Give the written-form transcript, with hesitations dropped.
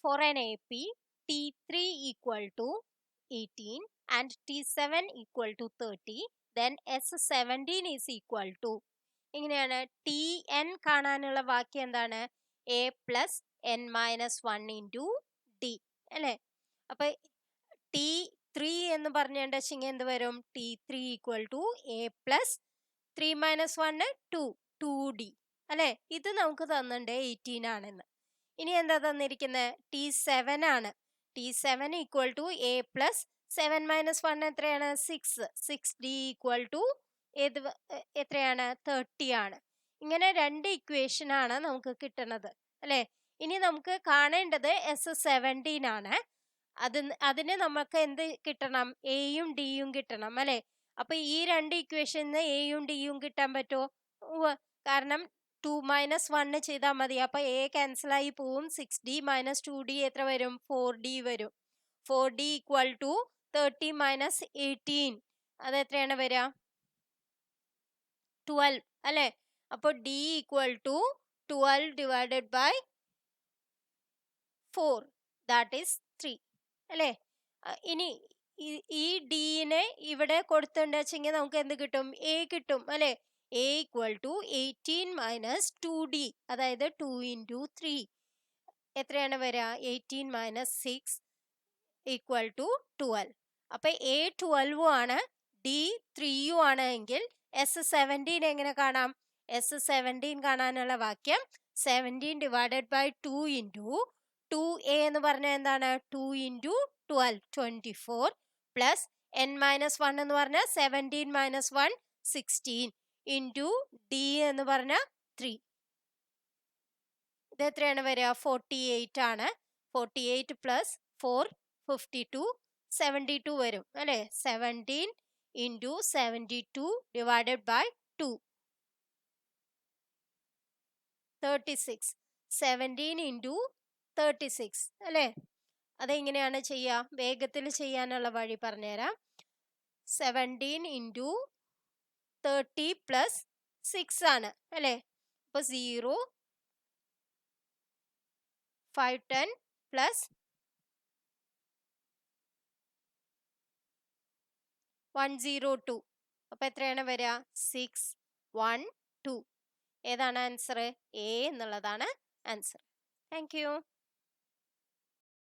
for an AP, T3 equal to 18 and T7 equal to 30, then S17 is equal to, ഇങ്ങനെയാണ് T N കാണാനുള്ള വാക്യം എന്താണ്? A plus N minus 1 into D അല്ലേ? അപ്പൊ T three എന്ന് പറഞ്ഞിട്ടുണ്ടെങ്കിൽ എന്ത് വരും? T three equal to A plus 3 minus 1 2d അല്ലെ? ഇത് നമുക്ക് തന്നിട്ടുണ്ട് 18 ആണെന്ന്. ഇനി എന്താ തന്നിരിക്കുന്നത്? T7 ആണ്. T7 equal to A plus 7 minus 1 എത്രയാണ്? 6d ഈക്വൽ ടു എത്രയാണ്? 30 ആണ്. ഇങ്ങനെ രണ്ട് ഇക്വേഷൻ ആണ് നമുക്ക് കിട്ടുന്നത് അല്ലെ? ഇനി നമുക്ക് കാണേണ്ടത് S17 ആണ്. അതിന് നമുക്ക് എന്ത് കിട്ടണം? എയും ഡിയും കിട്ടണം അല്ലെ? അപ്പൊ ഈ രണ്ട് ഇക്വേഷന് എയും ഡിയും കിട്ടാൻ പറ്റുമോ? കാരണം 2 മൈനസ് 1 ചെയ്താൽ മതി. അപ്പൊ എ ക്യാൻസൽ ആയി പോവും. 6d മൈനസ് 2d എത്ര വരും? 4d വരും. 4d ഈക്വൽ ടു 30 മൈനസ് 18 അത് എത്രയാണ് വരിക? 12 അല്ലെ? അപ്പൊ d equal to 12 divided by 4 that is 3 അല്ലെ? ഇനി ഈ ഡിനെ ഇവിടെ കൊടുത്തിട്ടുണ്ടെങ്കിൽ നമുക്ക് എന്ത് കിട്ടും? എ കിട്ടും അല്ലെ? A equal to 18 minus 2d അതായത് 2 ഇൻറ്റു 3 എത്രയാണ് വരിക? 18 മൈനസ് 6 ഈക്വൽ ടു 12. അപ്പൊ എ 12 ആണ്, ഡി 3 ആണ് എങ്കിൽ S17 എങ്ങനെ കാണാം? S17 കാണാനുള്ള വാക്യം 17 ഡിവൈഡഡ് ബൈ 2 ഇൻറ്റു 2a എന്ന് പറഞ്ഞാൽ എന്താണ്? 2 ഇൻറ്റു 12 24 പ്ലസ് n മൈനസ് 1 എന്ന് പറഞ്ഞാൽ 17 മൈനസ് 1 16 ഇൻറ്റു ഡി എന്ന് പറഞ്ഞാൽ 3. ഇത് എത്രയാണ് വരിക? 48 ആണ്. 48 പ്ലസ് 4 52 72 വരും അല്ലെ? 17 ഇൻറ്റു 72 ഡിവൈഡഡ് ബൈ 2 36. 17 ഇൻറ്റു 36 അല്ലെ? അതെങ്ങനെയാണ് ചെയ്യുക? വേഗത്തിൽ ചെയ്യാനുള്ള വഴി പറഞ്ഞുതരാം. 17 ഇൻറ്റു 30 പ്ലസ് 6 ആണ് അല്ലെ? അപ്പൊ 0 5 10 പ്ലസ് 102 അപ്പൊ എത്രയാണ് വരിക? 6 1 2. ഏതാണ് ആൻസർ? എ എന്നുള്ളതാണ് ആൻസർ. Thank you.